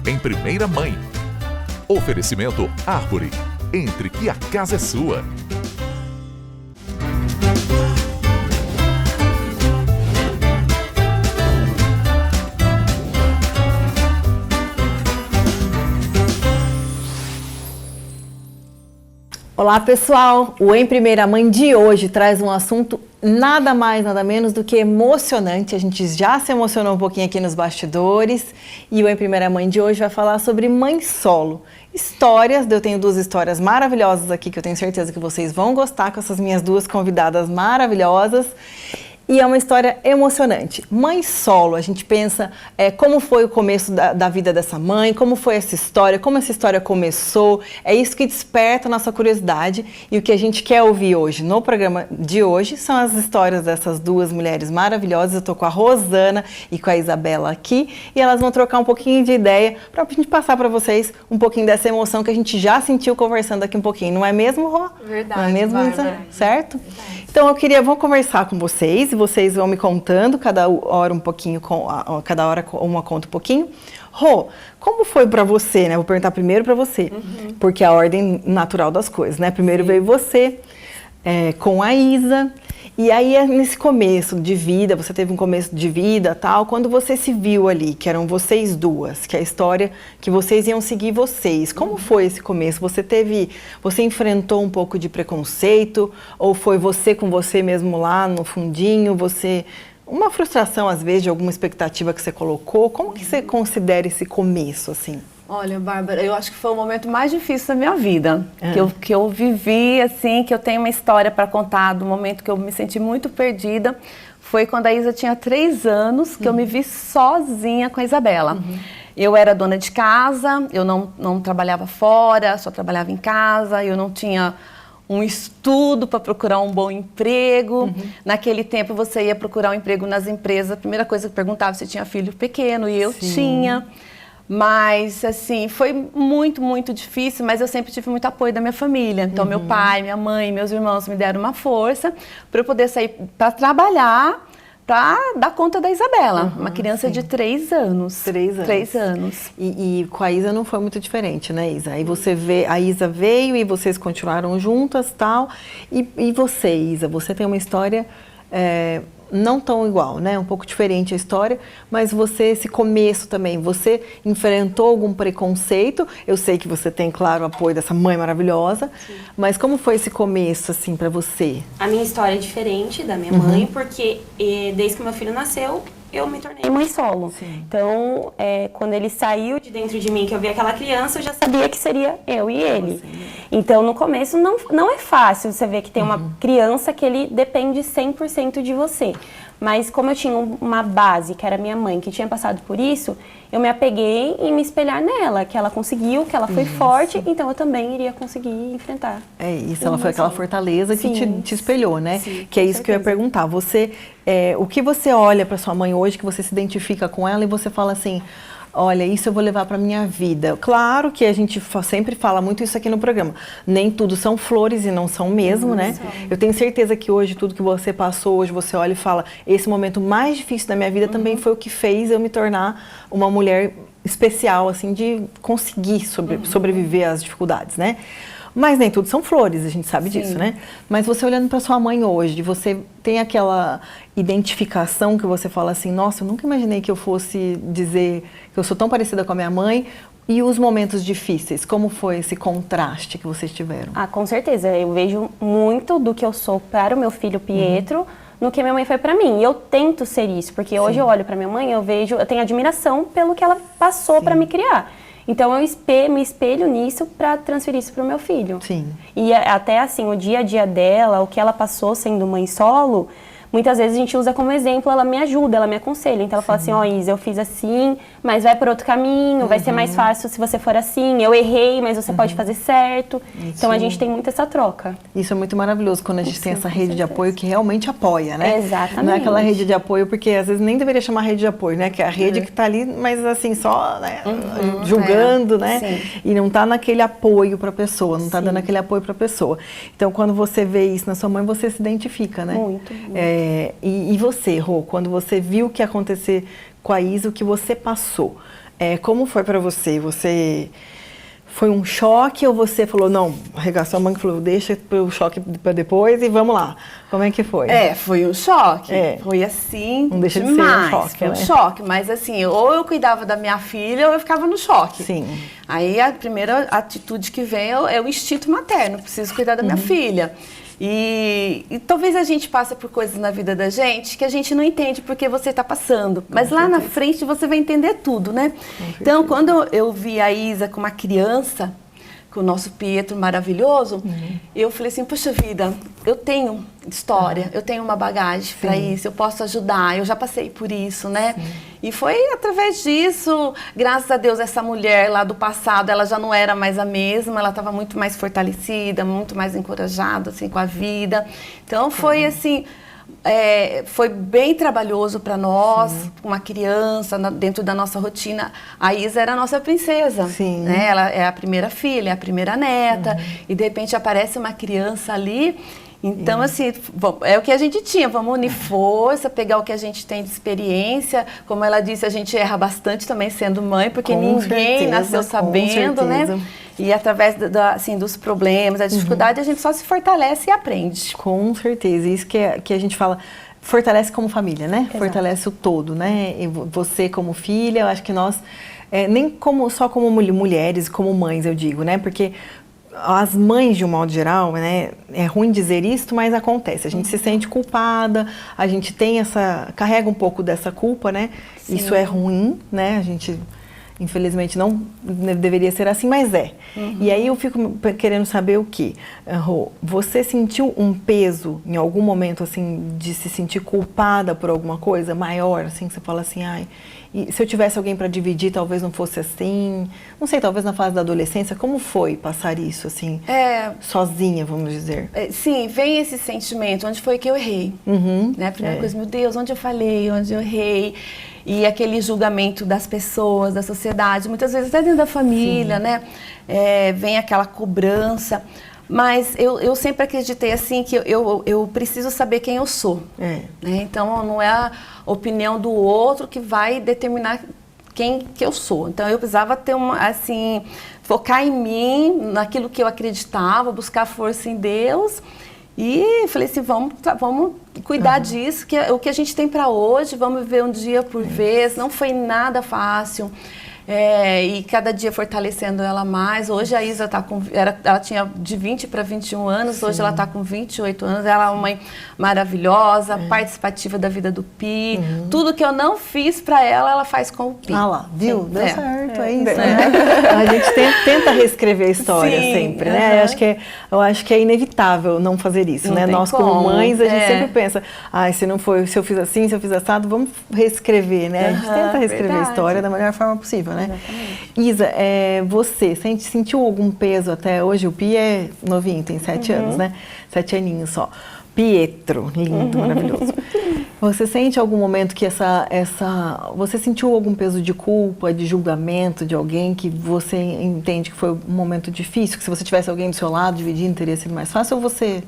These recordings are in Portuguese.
Em Primeira Mãe. Oferecimento Árvore. Entre que a casa é sua. Olá pessoal, o Em Primeira Mãe de hoje traz um assunto nada mais, nada menos do que emocionante. A gente já se emocionou um pouquinho aqui nos bastidores e o Em Primeira Mãe de hoje vai falar sobre mãe solo. Histórias, eu tenho duas histórias maravilhosas aqui que eu tenho certeza que vocês vão gostar com essas minhas duas convidadas maravilhosas. E é uma história emocionante. Mãe solo, a gente pensa como foi o começo da vida dessa mãe, como foi essa história, como essa história começou. É isso que desperta a nossa curiosidade. E o que a gente quer ouvir hoje, no programa de hoje, são as histórias dessas duas mulheres maravilhosas. Eu estou com a Rosana e com a Isabela aqui. E elas vão trocar um pouquinho de ideia para a gente passar para vocês um pouquinho dessa emoção que a gente já sentiu conversando aqui um pouquinho. Não é mesmo, Rô? Verdade. Não é mesmo, Isa? Certo? Verdade. Então vou conversar com vocês e vocês vão me contando, cada hora um pouquinho, cada hora uma conta um pouquinho. Rô, como foi pra você, né? Vou perguntar primeiro pra você, porque é a ordem natural das coisas, né? Primeiro veio você, com a Isa, e aí nesse começo de vida, você teve um começo de vida tal, quando você se viu ali, que eram vocês duas, que é a história que vocês iam seguir vocês, como foi esse começo? Você enfrentou um pouco de preconceito, ou foi você com você mesmo lá no fundinho, uma frustração às vezes de alguma expectativa que você colocou? Como que você considera esse começo, assim? Olha, Bárbara, eu acho que foi o momento mais difícil da minha vida, que eu vivi, assim, que eu tenho uma história para contar do momento que eu me senti muito perdida, foi quando a Isa tinha 3 anos, que eu me vi sozinha com a Isabela. Eu era dona de casa, eu não trabalhava fora, só trabalhava em casa, eu não tinha um estudo para procurar um bom emprego. Naquele tempo você ia procurar um emprego nas empresas, a primeira coisa que perguntava se tinha filho pequeno, e eu tinha. Mas, assim, foi muito, muito difícil, mas eu sempre tive muito apoio da minha família. Então, meu pai, minha mãe, meus irmãos me deram uma força para eu poder sair para trabalhar, para dar conta da Isabela, uma criança de 3 anos. 3 anos. 3 anos. E com a Isa não foi muito diferente, né, Isa? Aí a Isa veio e vocês continuaram juntas, tal. E você, Isa, você tem uma história não tão igual, né? Um pouco diferente a história, mas esse começo também, você enfrentou algum preconceito? Eu sei que você tem, claro, o apoio dessa mãe maravilhosa, mas como foi esse começo, assim, pra você? A minha história é diferente da minha mãe, porque desde que meu filho nasceu, eu me tornei mãe solo. Então, quando ele saiu de dentro de mim, que eu vi aquela criança, eu já sabia que seria eu e ele. Então, no começo, não é fácil você ver que tem uma criança que ele depende 100% de você. Mas como eu tinha uma base, que era minha mãe, que tinha passado por isso, eu me apeguei em me espelhar nela, que ela conseguiu, que ela foi forte, então eu também iria conseguir enfrentar. É isso, ela foi aquela fortaleza que te espelhou, né? Sim, que é isso que eu ia perguntar. O que você olha para sua mãe hoje, que você se identifica com ela e você fala assim, olha, isso eu vou levar para minha vida. Claro que a gente sempre fala muito isso aqui no programa. Nem tudo são flores e não são mesmo, né? Eu tenho certeza que hoje, tudo que você passou, hoje você olha e fala, esse momento mais difícil da minha vida também foi o que fez eu me tornar uma mulher especial, assim, de conseguir sobreviver às dificuldades, né? Mas nem tudo são flores, a gente sabe disso, né? Mas você olhando para sua mãe hoje, você tem aquela identificação que você fala assim, nossa, eu nunca imaginei que eu fosse dizer que eu sou tão parecida com a minha mãe. E os momentos difíceis, como foi esse contraste que vocês tiveram? Ah, com certeza. Eu vejo muito do que eu sou para o meu filho Pietro, no que minha mãe foi para mim. E eu tento ser isso, porque hoje eu olho para minha mãe, eu tenho admiração pelo que ela passou para me criar. Então eu me espelho nisso para transferir isso para o meu filho. Sim. E até assim, o dia a dia dela, o que ela passou sendo mãe solo, muitas vezes a gente usa como exemplo, ela me ajuda, ela me aconselha. Então ela fala assim, ó, Isa, eu fiz assim, mas vai por outro caminho, vai ser mais fácil se você for assim. Eu errei, mas você pode fazer certo. Isso. Então a gente tem muito essa troca. Isso é muito maravilhoso, quando a gente tem essa rede de apoio que realmente apoia, né? Exatamente. Não é aquela rede de apoio, porque às vezes nem deveria chamar rede de apoio, né? Que é a rede que tá ali, mas assim, só né? Julgando, né? Sim. E não tá naquele apoio pra pessoa, não tá dando aquele apoio pra pessoa. Então, quando você vê isso na sua mãe, você se identifica, né? Muito. E você, Rô, quando você viu o que ia acontecer com a Isa, o que você passou, Como foi para você? Foi um choque ou você falou, não, arregaçou a manga e falou, deixa o choque para depois e vamos lá? Como é que foi? Foi um choque. Foi assim, não deixa demais. De ser um choque, foi um choque, mas assim, ou eu cuidava da minha filha ou eu ficava no choque. Sim. Aí a primeira atitude que vem é o instinto materno, preciso cuidar da minha filha. E talvez a gente passe por coisas na vida da gente que a gente não entende porque você está passando. Mas lá na frente você vai entender tudo, né? Então, quando eu vi a Isa com uma criança, com o nosso Pietro maravilhoso, eu falei assim, poxa vida, eu tenho história, eu tenho uma bagagem para isso, eu posso ajudar, eu já passei por isso, né? Sim. E foi através disso, graças a Deus, essa mulher lá do passado, ela já não era mais a mesma, ela estava muito mais fortalecida, muito mais encorajada, assim, com a vida. Então, foi assim... foi bem trabalhoso para nós, uma criança dentro da nossa rotina. A Isa era a nossa princesa, né? Ela é a primeira filha, é a primeira neta, e de repente aparece uma criança ali. Então, assim, é o que a gente tinha, vamos unir força, pegar o que a gente tem de experiência. Como ela disse, a gente erra bastante também sendo mãe, porque ninguém nasceu sabendo, né? E através assim, dos problemas, da dificuldade, a gente só se fortalece e aprende. Com certeza. Isso que a gente fala, fortalece como família, né? Exato. Fortalece o todo, né? E você como filha, eu acho que nós, nem só como mulheres, como mães, eu digo, né? Porque as mães, de um modo geral, né? É ruim dizer isso, mas acontece. A gente se sente culpada, a gente carrega um pouco dessa culpa, né? Sim. Isso é ruim, né? A gente... Infelizmente não deveria ser assim, mas é. E aí eu fico querendo saber o quê? Rô, você sentiu um peso em algum momento, assim, de se sentir culpada por alguma coisa maior, assim, que você fala assim, ai, e se eu tivesse alguém para dividir, talvez não fosse assim? Não sei, talvez na fase da adolescência, como foi passar isso, assim, sozinha, vamos dizer? Sim, vem esse sentimento, onde foi que eu errei? Né? A primeira coisa, meu Deus, onde eu falei, onde eu errei? E aquele julgamento das pessoas, da sociedade, muitas vezes até dentro da família, né? Vem aquela cobrança. Mas eu sempre acreditei assim que eu preciso saber quem eu sou. Né? Então não é a opinião do outro que vai determinar quem que eu sou. Então eu precisava ter focar em mim, naquilo que eu acreditava, buscar força em Deus. E falei assim, vamos cuidar disso, que é o que a gente tem para hoje, vamos viver um dia por vez. Não foi nada fácil. E cada dia fortalecendo ela mais. Hoje a Isa está ela tinha de 20 para 21 anos, hoje ela está com 28 anos. Ela é uma mãe maravilhosa, participativa da vida do Pi. Tudo que eu não fiz para ela, ela faz com o Pi. Ah lá, viu? Deu certo, é isso. Né? A gente tenta reescrever a história sempre, né? Eu acho que é inevitável não fazer isso, né? Nós como mães, a gente sempre pensa, se eu fiz assim, se eu fiz assado, vamos reescrever, né? A gente tenta reescrever a história da melhor forma possível. Né? Isa, você sentiu algum peso até hoje? O Pi é novinho, tem 7 anos, né? 7 aninhos só. Pietro, lindo, maravilhoso. Você sente algum momento que você sentiu algum peso de culpa, de julgamento de alguém que você entende que foi um momento difícil? Que se você tivesse alguém do seu lado dividindo, teria sido mais fácil? Ou você...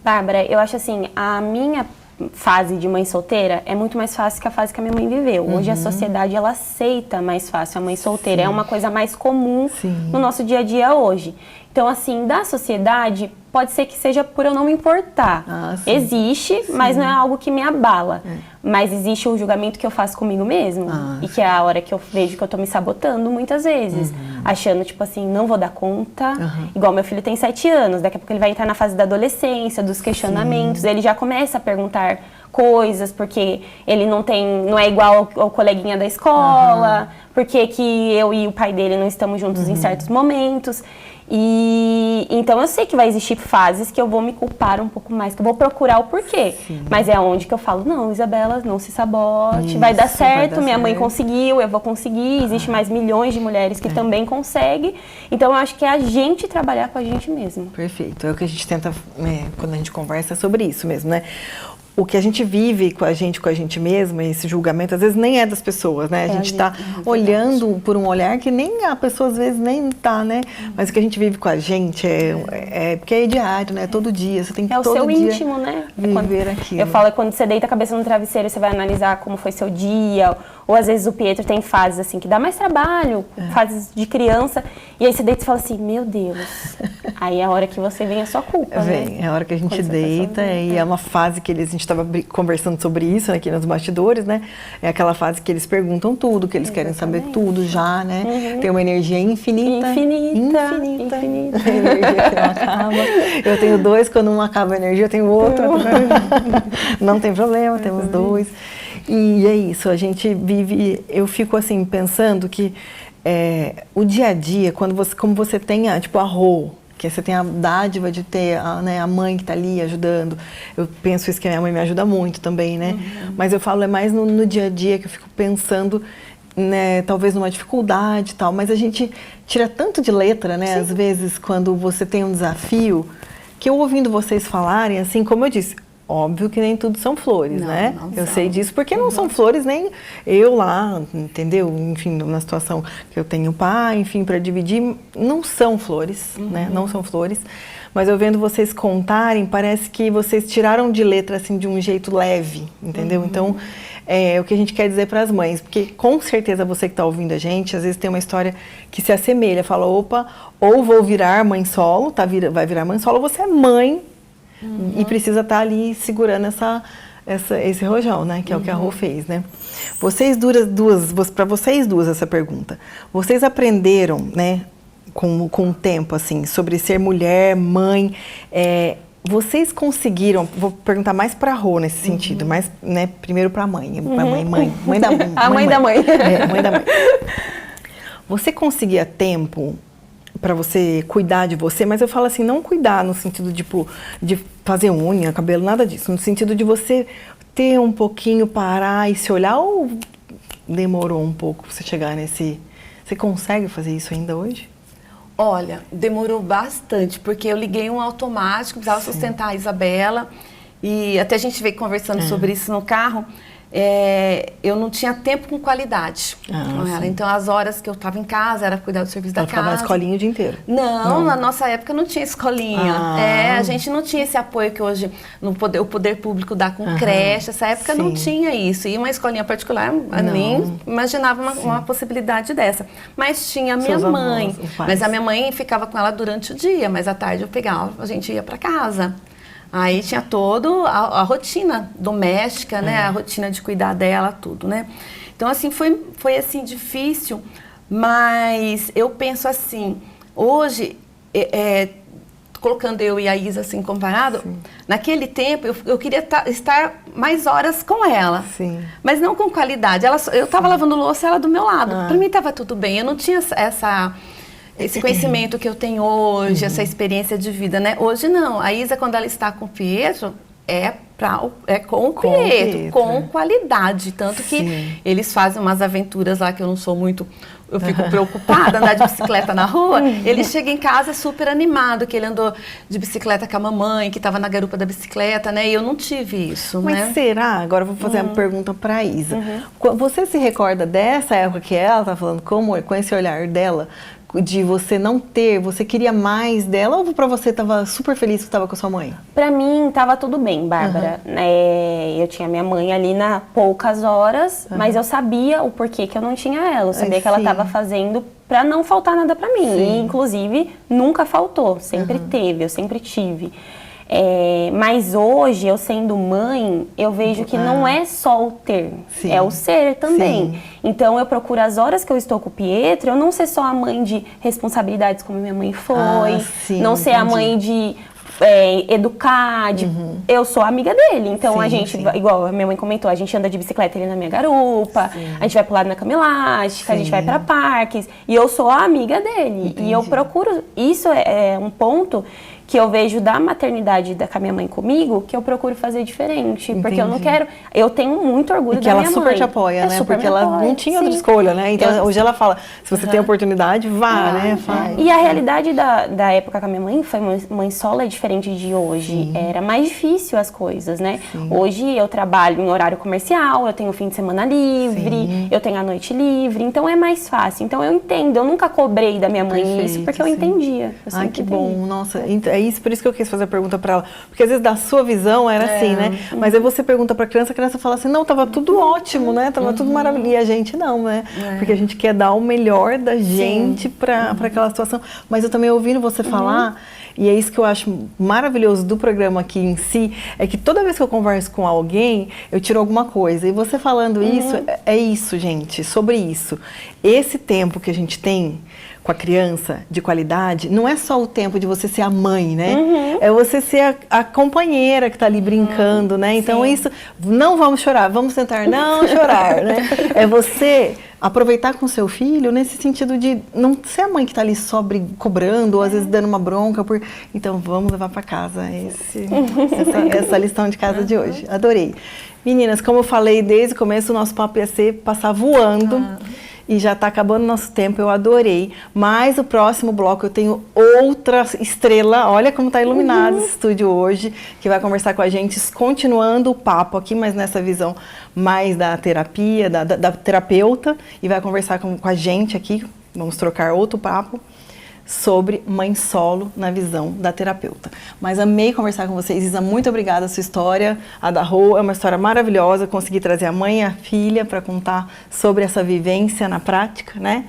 Bárbara, eu acho assim, a minha fase de mãe solteira é muito mais fácil que a fase que a minha mãe viveu. Hoje a sociedade, ela aceita mais fácil a mãe solteira. É uma coisa mais comum no nosso dia a dia hoje. Então, assim, da sociedade, pode ser que seja por eu não me importar. Existe, mas não é algo que me abala. Mas existe o julgamento que eu faço comigo mesmo. E que é a hora que eu vejo que eu tô me sabotando muitas vezes. Achando, tipo assim, não vou dar conta. Igual meu filho tem 7 anos, daqui a pouco ele vai entrar na fase da adolescência, dos questionamentos. Ele já começa a perguntar coisas, porque ele não é igual ao coleguinha da escola, porque que eu e o pai dele não estamos juntos em certos momentos. E então eu sei que vai existir fases que eu vou me culpar um pouco mais, que eu vou procurar o porquê. Mas é onde que eu falo, não, Isabela, não se sabote, vai dar certo, minha mãe conseguiu, eu vou conseguir, existe mais milhões de mulheres que também conseguem. Então eu acho que é a gente trabalhar com a gente mesmo. Perfeito, é o que a gente tenta, quando a gente conversa, é sobre isso mesmo, né? O que a gente vive com a gente mesma, esse julgamento, às vezes nem é das pessoas, né? A gente está olhando por um olhar que nem a pessoa, às vezes, nem está, né? Mas o que a gente vive com a gente porque é diário, né? Todo dia, você tem que todo dia... É o seu íntimo, né? Viver aquilo. Eu falo, quando você deita a cabeça no travesseiro, você vai analisar como foi seu dia, Ou às vezes o Pietro tem fases assim que dá mais trabalho, fases de criança, e aí você deita e fala assim, meu Deus. Aí é a hora que você vem a sua culpa, Vem, é a hora que a gente deita, e é uma fase que a gente estava conversando sobre isso aqui nos bastidores, né? É aquela fase que eles perguntam tudo, que eles querem saber tudo já, né? Tem uma energia infinita. Infinita. Energia que não acaba. Eu tenho 2, quando um acaba a energia, eu tenho outro. Não tem problema, temos 2. E é isso, a gente vive, eu fico assim pensando que o dia a dia, como você tem tipo a Rô, que você tem a dádiva de ter a mãe que está ali ajudando, eu penso isso que a minha mãe me ajuda muito também, né? Mas eu falo, é mais no dia a dia que eu fico pensando, né, talvez numa dificuldade e tal, mas a gente tira tanto de letra, né? Às vezes, quando você tem um desafio, que eu ouvindo vocês falarem, assim, como eu disse, óbvio que nem tudo são flores, né? Eu sei disso, porque não são flores nem eu lá, entendeu? Enfim, na situação que eu tenho pai, enfim, para dividir, não são flores, né? Não são flores. Mas eu vendo vocês contarem, parece que vocês tiraram de letra, assim, de um jeito leve, entendeu? Então, é o que a gente quer dizer para as mães, porque com certeza você que está ouvindo a gente, às vezes tem uma história que se assemelha, fala, opa, ou vou virar mãe solo, vai virar mãe solo, ou você é mãe, e precisa estar ali segurando esse rojão, né? Que é o que a Rô fez, né? Para vocês duas essa pergunta. Vocês aprenderam, né? Com o tempo, assim, sobre ser mulher, mãe. Vocês conseguiram? Vou perguntar mais para a Rô nesse sentido, mas, né? Primeiro para a mãe. Mãe da mãe. A mãe da mãe. Mãe da mãe. Você conseguia tempo para você cuidar de você, mas eu falo assim, não cuidar no sentido de fazer unha, cabelo, nada disso, no sentido de você ter um pouquinho, parar e se olhar, ou demorou um pouco para você chegar nesse... Você consegue fazer isso ainda hoje? Olha, demorou bastante, porque eu liguei um automático, precisava sustentar a Isabela, e até a gente veio conversando sobre isso no carro. Eu não tinha tempo com qualidade com ela. Então, as horas que eu estava em casa, era cuidar do serviço da casa. Ela ficava na escolinha o dia inteiro? Não, na nossa época não tinha escolinha. A gente não tinha esse apoio que hoje o poder público dá com creche. Essa época não tinha isso. E uma escolinha particular, nem imaginava uma possibilidade dessa. Mas tinha a minha mãe. Mas a minha mãe ficava com ela durante o dia, mas à tarde eu pegava, a gente ia para casa. Aí tinha toda a rotina doméstica, né? A rotina de cuidar dela, tudo, né? Então, assim, foi assim, difícil, mas eu penso assim, hoje, colocando eu e a Isa assim comparado, naquele tempo eu queria estar mais horas com ela, mas não com qualidade. Eu estava lavando louça, ela do meu lado. Para mim estava tudo bem, eu não tinha esse conhecimento que eu tenho hoje, essa experiência de vida, né? Hoje não. A Isa, quando ela está com o Pietro, com o Pietro, com qualidade. Tanto que eles fazem umas aventuras lá que eu não sou muito... Eu fico preocupada, andar de bicicleta na rua. Ele chega em casa super animado, que ele andou de bicicleta com a mamãe, que estava na garupa da bicicleta, né? E eu não tive isso, Mas né? será? Agora eu vou fazer uma pergunta para a Isa. Você se recorda dessa época que ela está falando, com esse olhar dela, de você não ter, você queria mais dela, ou para você estava super feliz que estava com a sua mãe? Para mim estava tudo bem, Bárbara. Eu tinha minha mãe ali na poucas horas, mas eu sabia o porquê que eu não tinha ela. Eu sabia que ela estava fazendo para não faltar nada para mim. E, inclusive, nunca faltou, sempre teve, eu sempre tive. Mas hoje, eu sendo mãe, eu vejo que não é só o ter, é o ser também. Então, eu procuro as horas que eu estou com o Pietro, eu não ser só a mãe de responsabilidades como minha mãe foi, não ser a mãe de educar, eu sou amiga dele. Então, a gente, igual a minha mãe comentou, a gente anda de bicicleta ali na minha garupa, a gente vai pular na cama elástica, a gente vai para parques, e eu sou a amiga dele. E eu procuro, isso é um ponto que eu vejo da maternidade com a minha mãe comigo, que eu procuro fazer diferente. Porque eu não quero... Eu tenho muito orgulho da minha mãe. Porque ela super te apoia, né? Porque ela não tinha outra escolha, né? Então, hoje ela fala, se você tem oportunidade, vá, né? E a realidade da época com a minha mãe, foi mãe solo, é diferente de hoje. Era mais difícil as coisas, né? Hoje eu trabalho em horário comercial, eu tenho o fim de semana livre, eu tenho a noite livre, então é mais fácil. Então eu entendo, eu nunca cobrei da minha mãe isso, porque eu entendia. Ai, que bom. Nossa, é isso, por isso que eu quis fazer a pergunta para ela. Porque às vezes da sua visão era assim, né? Mas aí você pergunta para a criança fala assim, não, tava tudo ótimo, né? Tava tudo maravilhoso. E a gente não, né? Porque a gente quer dar o melhor da gente para aquela situação. Mas eu também ouvindo você falar, e é isso que eu acho maravilhoso do programa aqui em si, é que toda vez que eu converso com alguém, eu tiro alguma coisa. E você falando isso, é isso, gente, sobre isso. Esse tempo que a gente tem com a criança, de qualidade, não é só o tempo de você ser a mãe, né? É você ser a companheira que está ali brincando, né? Então isso, não vamos chorar, vamos tentar não chorar, né? É você aproveitar com seu filho nesse sentido de não ser a mãe que está ali só cobrando, ou às vezes dando uma bronca. Então vamos levar para casa essa lição de casa de hoje. Adorei. Meninas, como eu falei desde o começo, o nosso papo ia ser passar voando. E já está acabando o nosso tempo, eu adorei. Mas o próximo bloco eu tenho outra estrela, olha como está iluminado esse estúdio hoje, que vai conversar com a gente, continuando o papo aqui, mas nessa visão mais da terapia, da terapeuta, e vai conversar com a gente aqui, vamos trocar outro papo, sobre mãe solo na visão da terapeuta. Mas amei conversar com vocês, Isa, muito obrigada. A sua história, a da Rô, é uma história maravilhosa. Consegui trazer a mãe e a filha para contar sobre essa vivência na prática, né?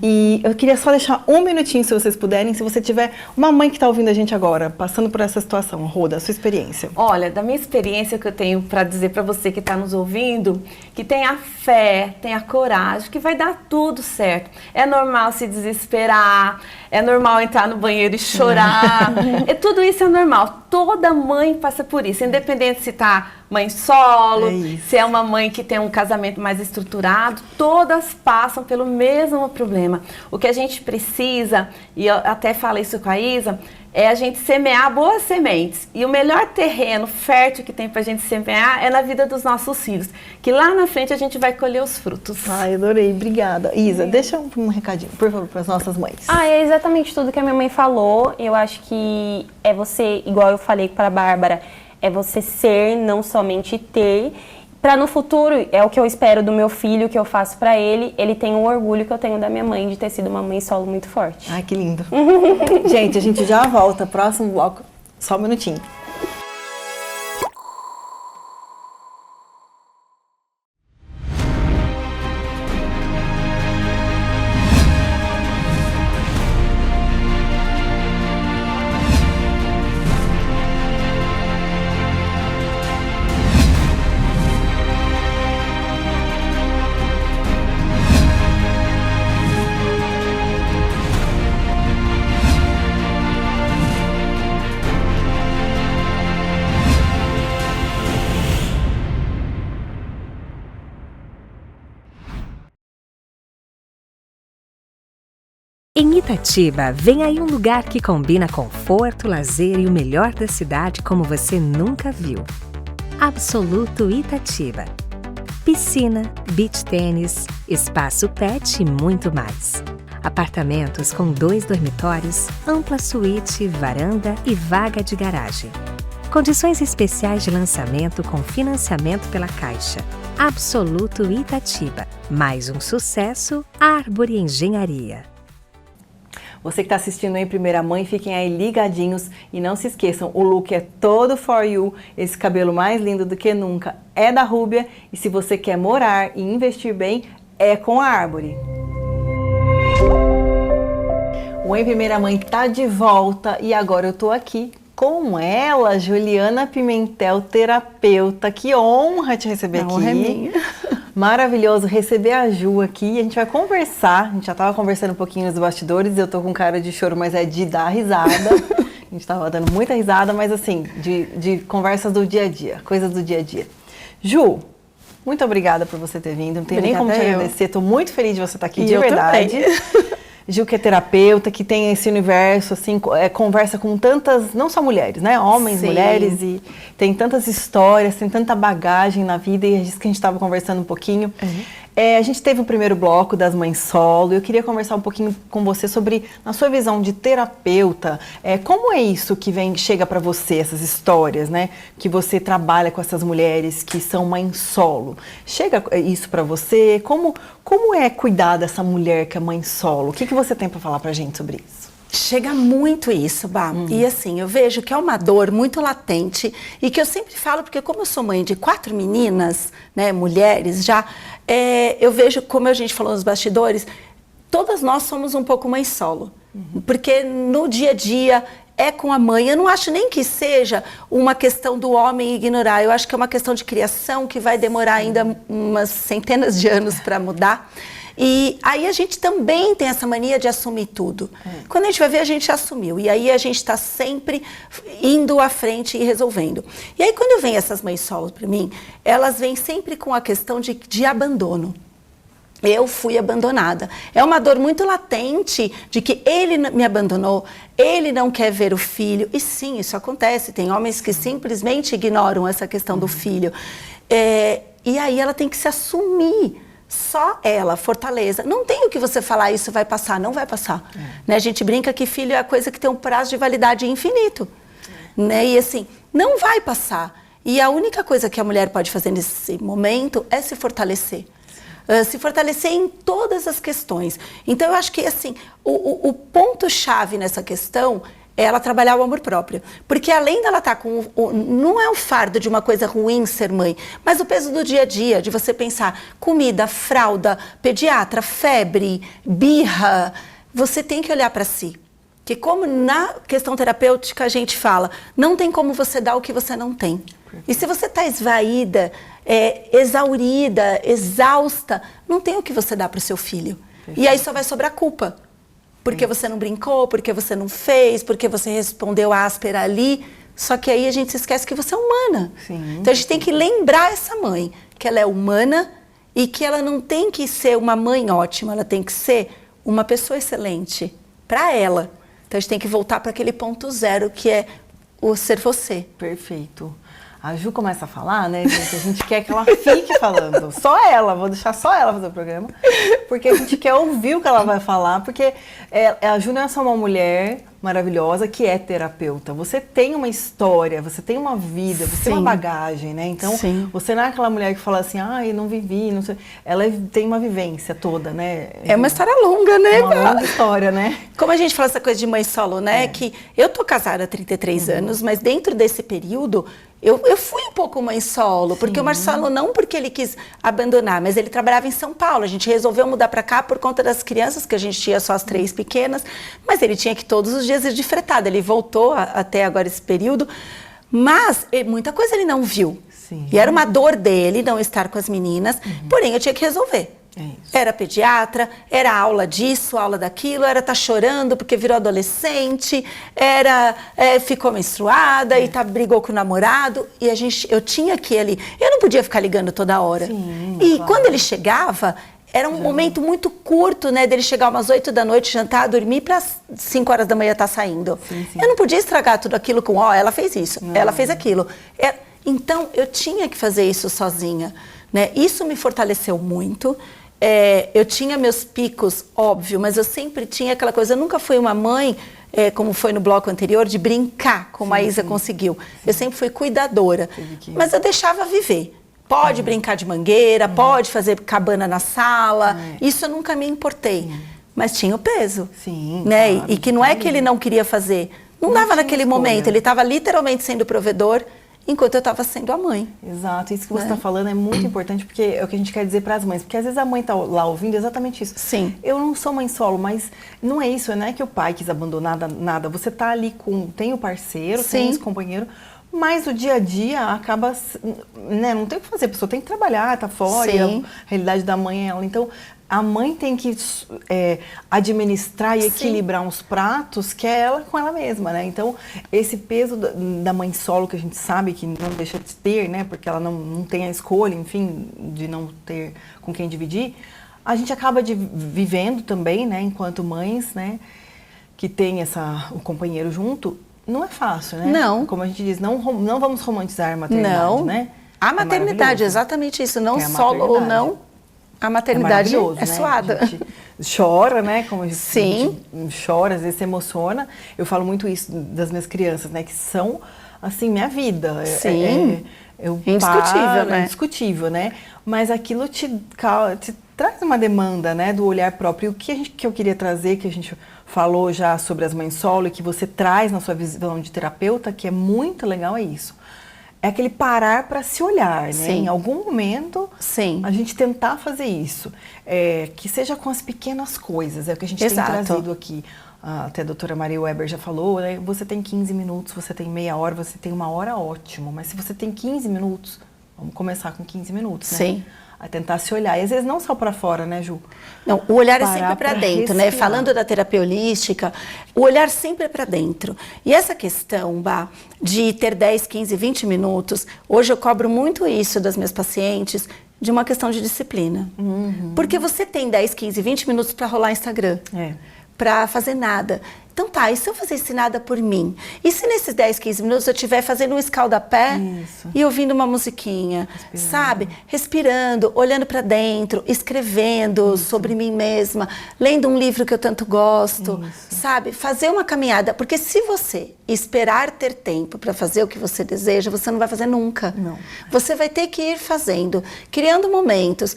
E eu queria só deixar um minutinho, se vocês puderem, se você tiver uma mãe que está ouvindo a gente agora, passando por essa situação, Rô, da sua experiência. Olha, da minha experiência que eu tenho para dizer para você que está nos ouvindo, que tenha fé, tenha coragem, que vai dar tudo certo. É normal se desesperar, é normal entrar no banheiro e chorar. Tudo isso é normal. Toda mãe passa por isso, independente se tá mãe solo, se é uma mãe que tem um casamento mais estruturado, todas passam pelo mesmo problema. O que a gente precisa, e eu até falei isso com a Isa, é a gente semear boas sementes. E o melhor terreno fértil que tem pra gente semear é na vida dos nossos filhos, que lá na frente a gente vai colher os frutos. Ai, adorei, obrigada. Isa, deixa um recadinho, por favor, para as nossas mães. É exatamente tudo que a minha mãe falou. Eu acho que é você, igual eu falei para a Bárbara, é você ser, não somente ter. Para no futuro, é o que eu espero do meu filho, que eu faço para ele tem o orgulho que eu tenho da minha mãe, de ter sido uma mãe solo muito forte. Ai, que lindo. Gente, a gente já volta, próximo bloco, só um minutinho. Em Itatiba, vem aí um lugar que combina conforto, lazer e o melhor da cidade como você nunca viu. Absoluto Itatiba. Piscina, beach tênis, espaço pet e muito mais. Apartamentos com 2 dormitórios, ampla suíte, varanda e vaga de garagem. Condições especiais de lançamento com financiamento pela Caixa. Absoluto Itatiba. Mais um sucesso, Árvore Engenharia. Você que está assistindo Em Primeira Mãe, fiquem aí ligadinhos e não se esqueçam, o look é todo for you, esse cabelo mais lindo do que nunca é da Rúbia e se você quer morar e investir bem, é com a Árvore. O Em Primeira Mãe tá de volta e agora eu tô aqui com ela, Juliana Pimentel, terapeuta. Que honra te receber aqui. Honra é minha. Maravilhoso receber a Ju aqui. A gente vai conversar. A gente já estava conversando um pouquinho nos bastidores. Eu tô com cara de choro, mas é de dar risada. A gente estava dando muita risada, mas assim, de conversas do dia a dia, coisas do dia a dia. Ju, muito obrigada por você ter vindo. Não tenho nem como te agradecer. Tô muito feliz de você estar aqui, de verdade. Ju, que é terapeuta, que tem esse universo, assim, conversa com tantas, não só mulheres, né? Homens, sim, mulheres, e tem tantas histórias, tem tanta bagagem na vida, e é isso que a gente estava conversando um pouquinho. A gente teve o primeiro bloco das mães solo, eu queria conversar um pouquinho com você sobre, na sua visão de terapeuta, como é isso que chega para você, essas histórias, né? Que você trabalha com essas mulheres que são mães solo. Chega isso para você? Como é cuidar dessa mulher que é mãe solo? O que você tem para falar pra gente sobre isso? Chega muito isso, Bá. E assim, eu vejo que é uma dor muito latente e que eu sempre falo, porque como eu sou mãe de 4 meninas, né, mulheres já, eu vejo, como a gente falou nos bastidores, todas nós somos um pouco mãe solo. Porque no dia a dia é com a mãe. Eu não acho nem que seja uma questão do homem ignorar. Eu acho que é uma questão de criação que vai demorar ainda umas centenas de anos para mudar. E aí a gente também tem essa mania de assumir tudo. Quando a gente vai ver, a gente assumiu. E aí a gente está sempre indo à frente e resolvendo. E aí quando vem essas mães solos para mim, elas vêm sempre com a questão de abandono. Eu fui abandonada. É uma dor muito latente de que ele me abandonou, ele não quer ver o filho. E sim, isso acontece. Tem homens que simplesmente ignoram essa questão do filho. E aí ela tem que se assumir. Só ela, fortaleza. Não tem o que você falar, isso vai passar. Não vai passar. Né? A gente brinca que filho é a coisa que tem um prazo de validade infinito. Né? E assim, não vai passar. E a única coisa que a mulher pode fazer nesse momento é se fortalecer. Se fortalecer em todas as questões. Então, eu acho que assim, o ponto-chave nessa questão é ela trabalhar o amor próprio. Porque além dela estar com... não é o fardo de uma coisa ruim ser mãe, mas o peso do dia a dia, de você pensar comida, fralda, pediatra, febre, birra. Você tem que olhar para si. Que como na questão terapêutica a gente fala, não tem como você dar o que você não tem. E se você está esvaída, exaurida, exausta, não tem o que você dá para o seu filho. E aí só vai sobrar culpa. Porque você não brincou, porque você não fez, porque você respondeu áspera ali. Só que aí a gente se esquece que você é humana. Sim. Então a gente tem que lembrar essa mãe, que ela é humana e que ela não tem que ser uma mãe ótima, ela tem que ser uma pessoa excelente para ela. Então a gente tem que voltar para aquele ponto zero, que é o ser você. Perfeito. A Ju começa a falar, né, gente? A gente quer que ela fique falando. Só ela, vou deixar só ela fazer o programa. Porque a gente quer ouvir o que ela vai falar. Porque a Ju não é só uma mulher maravilhosa que é terapeuta. Você tem uma história, você tem uma vida, você tem uma bagagem, né? Então, você não é aquela mulher que fala assim, eu não vivi, não sei. Ela tem uma vivência toda, né? É uma história longa, né? É uma longa história, né? Como a gente fala essa coisa de mãe solo, né? Que eu tô casada há 33 anos, mas dentro desse período, eu fui um pouco mãe solo, porque o Marcelo não porque ele quis abandonar, mas ele trabalhava em São Paulo. A gente resolveu mudar para cá por conta das crianças, que a gente tinha só as 3 pequenas, mas ele tinha que todos os dias ir de fretada. Ele voltou até agora esse período, mas muita coisa ele não viu. E era uma dor dele não estar com as meninas, porém eu tinha que resolver. Era pediatra, era aula disso, aula daquilo, era tá chorando porque virou adolescente, ficou menstruada e brigou com o namorado. E eu tinha que eu não podia ficar ligando toda hora. Quando ele chegava, era um momento muito curto, né, dele chegar umas 8 da noite, jantar, dormir, para 5 horas da manhã estar saindo. Eu não podia estragar tudo aquilo com, ela fez isso, ela fez aquilo. Então, eu tinha que fazer isso sozinha, né? Isso me fortaleceu muito. Eu tinha meus picos, óbvio, mas eu sempre tinha aquela coisa, eu nunca fui uma mãe, como foi no bloco anterior, de brincar, como a Isa conseguiu. Eu sempre fui cuidadora, mas eu deixava viver. Pode brincar de mangueira, pode fazer cabana na sala, isso eu nunca me importei. Mas tinha o peso, né? Claro, e que não é que ele não queria fazer, não dava naquele momento, ele estava literalmente sendo provedor, enquanto eu estava sendo a mãe. Exato, isso que você está falando é muito importante, porque é o que a gente quer dizer para as mães, porque às vezes a mãe está lá ouvindo exatamente isso. Eu não sou mãe solo, mas não é isso, não é que o pai quis abandonar nada, você está ali tem o parceiro, tem esse companheiro, mas o dia a dia acaba, né, não tem o que fazer, a pessoa tem que trabalhar, tá fora, e a realidade da mãe é ela, então a mãe tem que administrar e equilibrar uns pratos que é ela com ela mesma, né? Então, esse peso da mãe solo que a gente sabe que não deixa de ter, né? Porque ela não tem a escolha, enfim, de não ter com quem dividir, a gente acaba vivendo também, né? Enquanto mães, né? Que tem o companheiro junto, não é fácil, né? Não. Como a gente diz, não vamos romantizar a maternidade, né? A maternidade, exatamente isso, não solo ou não. A maternidade é suada. A gente chora, né? Como a gente chora, às vezes se emociona. Eu falo muito isso das minhas crianças, né? Que são, assim, minha vida. Indiscutível, né? Indiscutível, né? Mas aquilo te traz uma demanda, né, do olhar próprio. O que eu queria trazer, que a gente falou já sobre as mães solo e que você traz na sua visão de terapeuta, que é muito legal, é isso. É aquele parar para se olhar, né? Sim. Em algum momento, Sim. a gente tentar fazer isso. Que seja com as pequenas coisas, é o que a gente Exato. tem trazido aqui. Até a doutora Maria Weber já falou, né? Você tem 15 minutos, você tem meia hora, você tem uma hora, ótimo. Mas se você tem 15 minutos, vamos começar com 15 minutos, né? Sim. A tentar se olhar. E às vezes não só para fora, né, Ju? Não, o olhar é Parar sempre para pra dentro, né? respirar. Falando da terapia holística, o olhar sempre é para dentro. E essa questão, Bá, de ter 10, 15, 20 minutos, hoje eu cobro muito isso das minhas pacientes, de uma questão de disciplina. Porque você tem 10, 15, 20 minutos para rolar Instagram, para fazer nada. Então tá, e se eu fizesse nada por mim? E se nesses 10, 15 minutos eu estiver fazendo um escaldapé e ouvindo uma musiquinha, sabe? Respirando, olhando para dentro, escrevendo sobre mim mesma, lendo um livro que eu tanto gosto, sabe? Fazer uma caminhada, porque se você esperar ter tempo para fazer o que você deseja, você não vai fazer nunca. Não. Você vai ter que ir fazendo, criando momentos.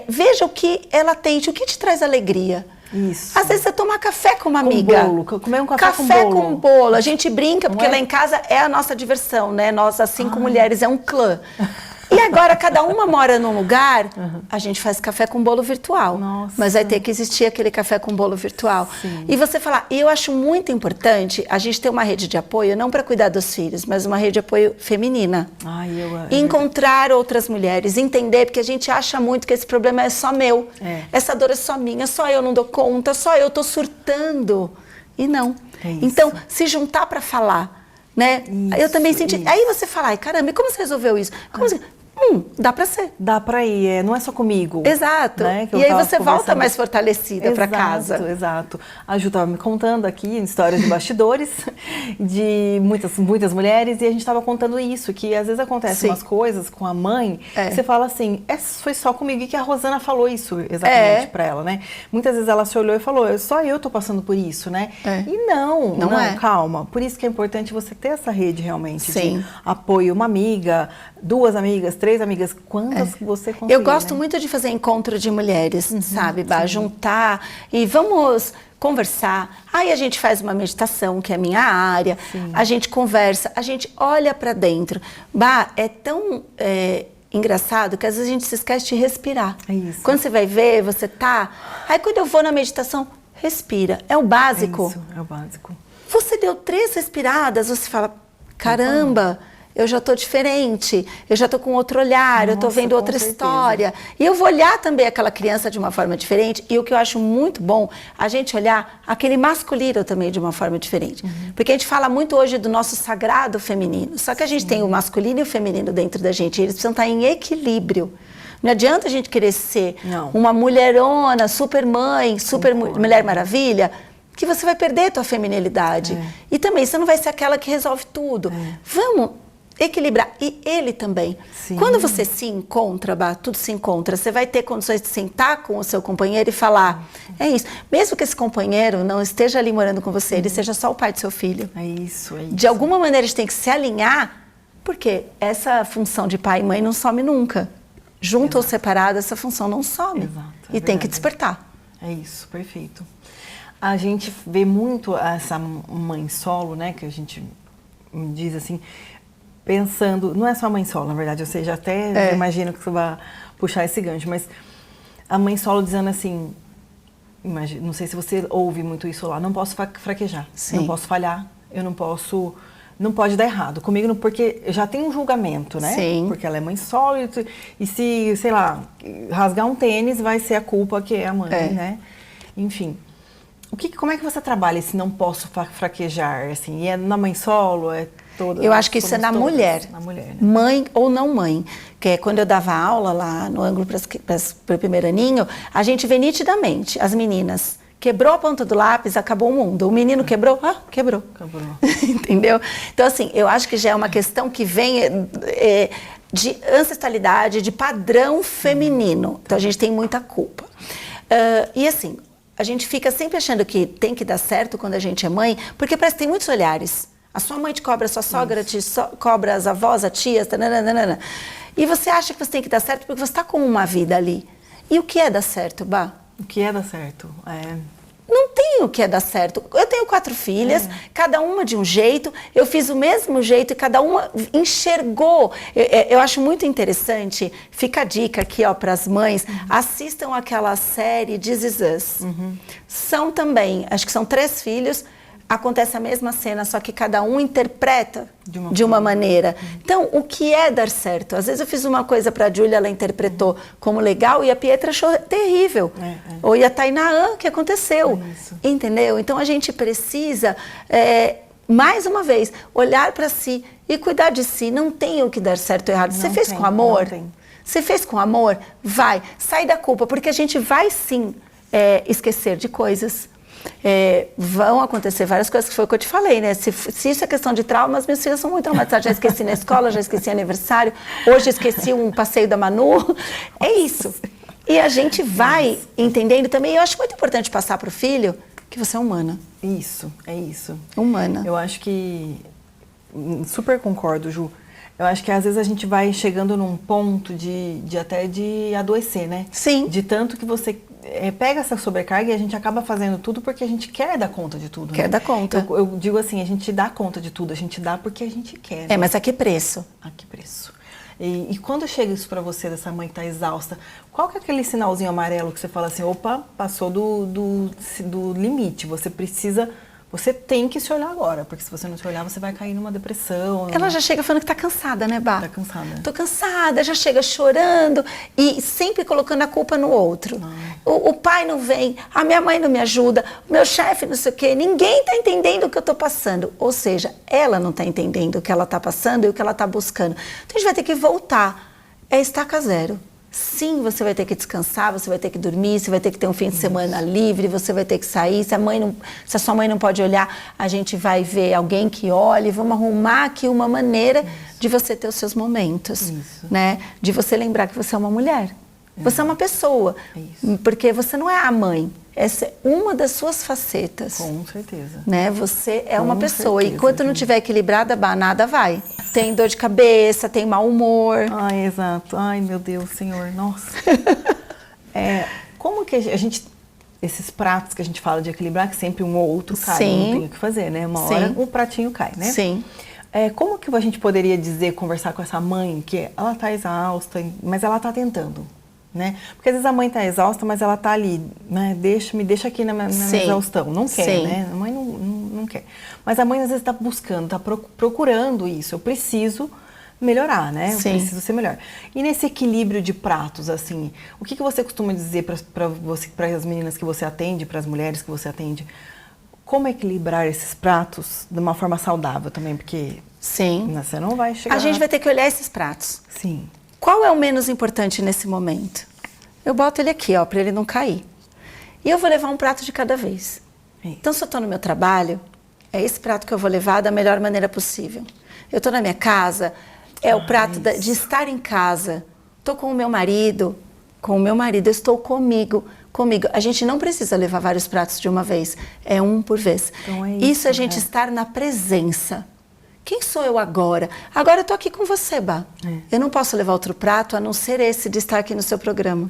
Veja o que é latente, o que te traz alegria. Isso. Às vezes você tomar café com uma amiga. Bolo, comer um café com bolo. com bolo. A gente brinca, porque Não é? lá em casa é a nossa diversão, né? Nós, as 5 mulheres, é um clã. E agora, cada uma mora num lugar, a gente faz café com bolo virtual. Nossa. Mas vai ter que existir aquele café com bolo virtual. Sim. E você falar, e eu acho muito importante a gente ter uma rede de apoio, não para cuidar dos filhos, mas uma rede de apoio feminina. Encontrar outras mulheres, entender, porque a gente acha muito que esse problema é só meu. Essa dor é só minha, só eu não dou conta, só eu tô surtando. E não. Então, se juntar para falar, né? Eu também senti. Aí você fala, ai caramba, e como você resolveu isso? Como você... dá pra ser. Dá pra ir, não é só comigo. Exato. Né, e aí você volta mais fortalecida pra casa. Exato. A Ju estava me contando aqui histórias de bastidores de muitas mulheres, e a gente estava contando isso, que às vezes acontecem umas coisas com a mãe, que você fala assim, foi só comigo, e que a Rosana falou isso exatamente pra ela, né? Muitas vezes ela se olhou e falou, só eu tô passando por isso, né? E não, calma. Por isso que é importante você ter essa rede realmente de apoio, uma amiga, 2 amigas, 3 amigas, quantas você conseguir. Eu gosto muito de fazer encontro de mulheres, sabe, Bá? Juntar e vamos conversar. Aí a gente faz uma meditação, que é a minha área, a gente conversa, a gente olha para dentro. Bá, é tão engraçado que às vezes a gente se esquece de respirar. É isso. Quando você vai ver, você tá... Aí quando eu vou na meditação, respira. É o básico. É isso, é o básico. Você deu 3 respiradas, você fala, caramba... Eu já estou diferente, eu já estou com outro olhar, eu estou vendo outra história. E eu vou olhar também aquela criança de uma forma diferente. E o que eu acho muito bom, a gente olhar aquele masculino também de uma forma diferente. Porque a gente fala muito hoje do nosso sagrado feminino. Só que a gente tem o masculino e o feminino dentro da gente. E eles precisam estar em equilíbrio. Não adianta a gente querer ser uma mulherona, super mãe, super mulher maravilha, que você vai perder a tua feminilidade. E também você não vai ser aquela que resolve tudo. Vamos equilibrar. E ele também. Quando você se encontra, Bá, tudo se encontra, você vai ter condições de sentar com o seu companheiro e falar, é isso. Mesmo que esse companheiro não esteja ali morando com você, ele seja só o pai do seu filho. É isso. De alguma maneira a gente tem que se alinhar, porque essa função de pai e mãe não some nunca. Junto ou separada, essa função não some. E tem que despertar. É isso, perfeito. A gente vê muito essa mãe solo, né, que a gente diz assim, pensando, não é só a mãe solo, na verdade, ou seja, até imagino que você vai puxar esse gancho, mas a mãe solo dizendo assim, não sei se você ouve muito isso lá, não posso fraquejar, não posso falhar, eu não posso, não pode dar errado comigo, porque já tem um julgamento, né? Porque ela é mãe solo e se, sei lá, rasgar um tênis vai ser a culpa que é a mãe, né? Enfim. Como é que você trabalha esse não posso fraquejar, assim? E é na mãe solo, Eu acho que isso é na mulher. Na mulher, né? Mãe ou não mãe. Que é quando eu dava aula lá no ângulo para o primeiro aninho, a gente vê nitidamente as meninas. Quebrou a ponta do lápis, acabou o mundo. O menino quebrou, quebrou. Entendeu? Então, assim, eu acho que já é uma questão que vem de ancestralidade, de padrão feminino. Então, a gente tem muita culpa. E assim, a gente fica sempre achando que tem que dar certo quando a gente é mãe, porque parece que tem muitos olhares. A sua mãe te cobra, a sua sogra te cobra, as avós, a tia, tananana. E você acha que você tem que dar certo porque você está com uma vida ali. E o que é dar certo, Bá? O que é dar certo? Não tem o que é dar certo. Eu tenho 4 filhas, cada uma de um jeito, eu fiz o mesmo jeito e cada uma enxergou. Eu acho muito interessante, fica a dica aqui para as mães, assistam aquela série This Is Us. São também, acho que são 3 filhos, acontece a mesma cena, só que cada um interpreta de uma maneira. Então, o que é dar certo? Às vezes eu fiz uma coisa para a Júlia, ela interpretou como legal e a Pietra achou terrível. Ou e a Tainã, que aconteceu. Entendeu? Então, a gente precisa, mais uma vez, olhar para si e cuidar de si. Não tem o que dar certo ou errado. Você fez com amor? Você fez com amor? Vai. Sai da culpa, porque a gente vai sim esquecer de coisas. Vão acontecer várias coisas, que foi o que eu te falei, né? Se isso é questão de traumas, meus filhos são muito traumatizados. Já esqueci na escola, já esqueci aniversário, hoje esqueci um passeio da Manu. É isso. E a gente vai entendendo também. Eu acho muito importante passar para o filho que você é humana. Isso, é isso. Humana. Eu acho que... Super concordo, Ju. Eu acho que às vezes a gente vai chegando num ponto de até de adoecer, né? Sim. De tanto que você pega essa sobrecarga e a gente acaba fazendo tudo porque a gente quer dar conta de tudo. Quer dar conta. Eu digo assim, a gente dá conta de tudo, a gente dá porque a gente quer. Né? Mas a que preço? A que preço? E quando chega isso pra você, dessa mãe que tá exausta, qual que é aquele sinalzinho amarelo que você fala assim, opa, passou do limite, você tem que se olhar agora, porque se você não se olhar, você vai cair numa depressão. Ela já chega falando que tá cansada, né, Bá? Tá cansada. Tô cansada, já chega chorando e sempre colocando a culpa no outro. O pai não vem, a minha mãe não me ajuda, o meu chefe não sei o quê, ninguém tá entendendo o que eu tô passando. Ou seja, ela não tá entendendo o que ela tá passando e o que ela tá buscando. Então a gente vai ter que voltar, estaca zero. Sim, você vai ter que descansar, você vai ter que dormir, você vai ter que ter um fim de semana livre, você vai ter que sair. Se a sua mãe não pode olhar, a gente vai ver alguém que olhe. Vamos arrumar aqui uma maneira de você ter os seus momentos, né? De você lembrar que você é uma mulher. Você é uma pessoa, porque você não é a mãe. Essa é uma das suas facetas. Com certeza. Né? Você é uma pessoa. E enquanto não estiver equilibrada, nada vai. Tem dor de cabeça, tem mau humor. Ai, exato. Ai, meu Deus, Senhor. Nossa. Como que a gente... Esses pratos que a gente fala de equilibrar, que sempre um ou outro cai, não tem o que fazer, né? Uma hora um pratinho cai, né? Sim. Como que a gente poderia dizer, conversar com essa mãe, que ela tá exausta, mas ela tá tentando? Né? Porque às vezes a mãe está exausta, mas ela está ali, né? Me deixa aqui na exaustão. Não quer, né? A mãe não quer. Mas a mãe às vezes está buscando, está procurando isso. Eu preciso melhorar, né? Eu preciso ser melhor. E nesse equilíbrio de pratos, assim, o que você costuma dizer para as meninas que você atende, para as mulheres que você atende? Como equilibrar esses pratos de uma forma saudável também? Porque você não vai chegar... A gente vai ter que olhar esses pratos. Sim. Qual é o menos importante nesse momento? Eu boto ele aqui, para ele não cair. E eu vou levar um prato de cada vez. Então, se eu estou no meu trabalho, é esse prato que eu vou levar da melhor maneira possível. Eu estou na minha casa, o prato de estar em casa. Estou com o meu marido, eu estou comigo. A gente não precisa levar vários pratos de uma vez, é um por vez. Então isso é a gente estar na presença. Quem sou eu agora? Agora eu estou aqui com você, Bá. Eu não posso levar outro prato a não ser esse de estar aqui no seu programa.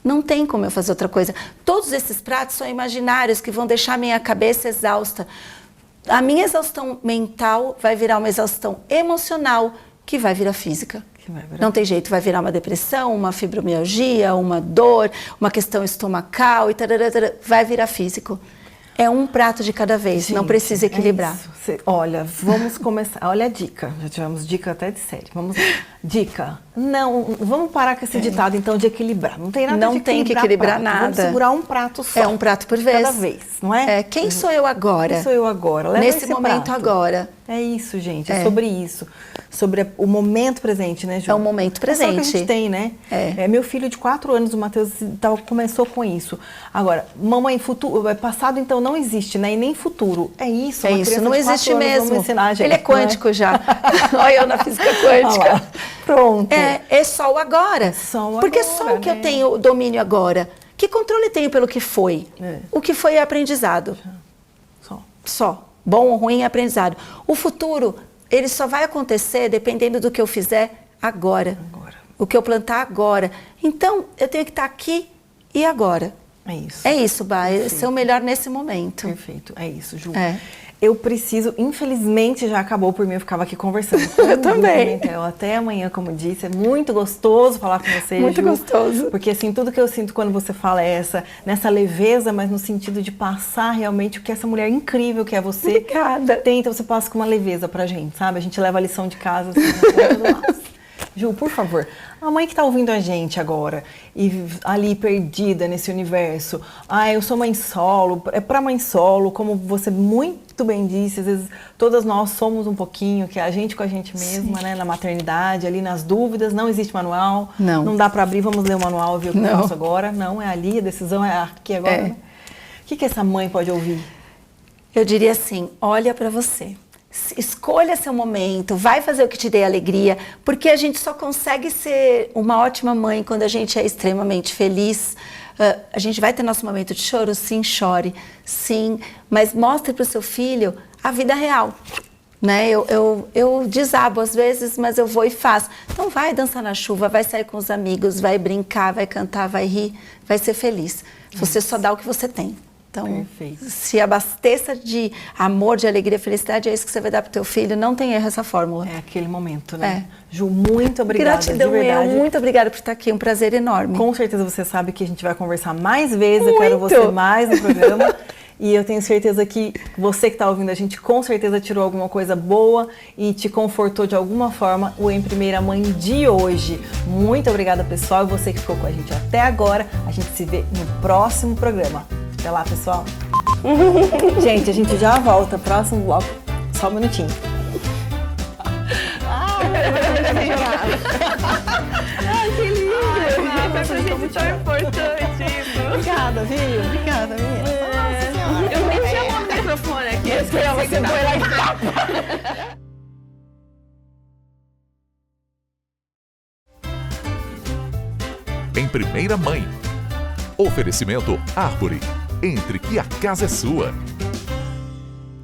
Não tem como eu fazer outra coisa. Todos esses pratos são imaginários que vão deixar minha cabeça exausta. A minha exaustão mental vai virar uma exaustão emocional que vai virar física. Não tem jeito, vai virar uma depressão, uma fibromialgia, uma dor, uma questão estomacal, vai virar físico. É um prato de cada vez, gente, não precisa equilibrar. Olha, vamos começar. Olha a dica. Já tivemos dica até de série. Vamos lá. Dica. Não, vamos parar com esse ditado, então, de equilibrar. Não tem nada de equilibrar. Não tem que equilibrar nada. Vamos segurar um prato só. É um prato por vez. Cada vez, não é? Quem sou eu agora? Quem sou eu agora? Leva nesse momento prato. Agora. É isso, gente. É sobre isso. Sobre o momento presente, né, Ju? É o momento presente. É só que a gente tem, né? Meu filho de 4 anos, o Matheus, começou com isso. Agora, mamãe, futuro, passado então não existe, né? E nem futuro. É isso. É isso, não existe mesmo. Ensinar, gente, ele é quântico já. Olha eu na física quântica. Pronto. É só o agora. Porque só o que eu tenho domínio agora. Que controle tenho pelo que foi? O que foi é aprendizado. Só. Bom ou ruim é aprendizado. O futuro, ele só vai acontecer dependendo do que eu fizer agora. o que eu plantar agora. Então, eu tenho que estar aqui e agora. É isso. É isso, Bá, é ser o melhor nesse momento. Perfeito, é isso, Ju. É. Eu preciso, infelizmente já acabou por mim, eu ficava aqui conversando. Eu também. Até amanhã, como disse, é muito gostoso falar com você, Muito Ju, gostoso. Porque assim, tudo que eu sinto quando você fala é nessa leveza, mas no sentido de passar realmente o que essa mulher incrível que é você. Obrigada. Tem, então você passa com uma leveza pra gente, sabe? A gente leva a lição de casa assim, na ponta do lápis. Ju, por favor, a mãe que está ouvindo a gente agora e ali perdida nesse universo, eu sou mãe solo, é para mãe solo, como você muito bem disse, às vezes todas nós somos um pouquinho, que é a gente com a gente mesma, né, na maternidade, ali nas dúvidas, não existe manual, não dá para abrir, vamos ler o manual e ver o que eu faço agora, não, é ali, a decisão é aqui agora. Né? O que essa mãe pode ouvir? Eu diria assim, olha para você. Escolha seu momento, vai fazer o que te dê alegria, porque a gente só consegue ser uma ótima mãe quando a gente é extremamente feliz. A gente vai ter nosso momento de choro? Sim, chore, sim, mas mostre para o seu filho a vida real. Né? Eu desabo às vezes, mas eu vou e faço. Então vai dançar na chuva, vai sair com os amigos, vai brincar, vai cantar, vai rir, vai ser feliz. Você só dá o que você tem. Então, se abasteça de amor, de alegria, felicidade, é isso que você vai dar para o teu filho. Não tem erro essa fórmula. É aquele momento, né? Ju, muito obrigada. Gratidão, de verdade. muito obrigada por estar aqui. Um prazer enorme. Com certeza você sabe que a gente vai conversar mais vezes. Eu quero você mais no programa. E eu tenho certeza que você que está ouvindo a gente, com certeza tirou alguma coisa boa e te confortou de alguma forma o Em Primeira Mãe de hoje. Muito obrigada, pessoal. E você que ficou com a gente até agora. A gente se vê no próximo programa. Até lá, pessoal. Gente, a gente já volta. Próximo bloco. Só um minutinho. Que lindo! Foi muito importante isso. Obrigada, viu? Obrigada, minha. Eu nem chamo o microfone aqui. Você foi lá Em Primeira Mãe. Oferecimento Arbory. Entre que a casa é sua.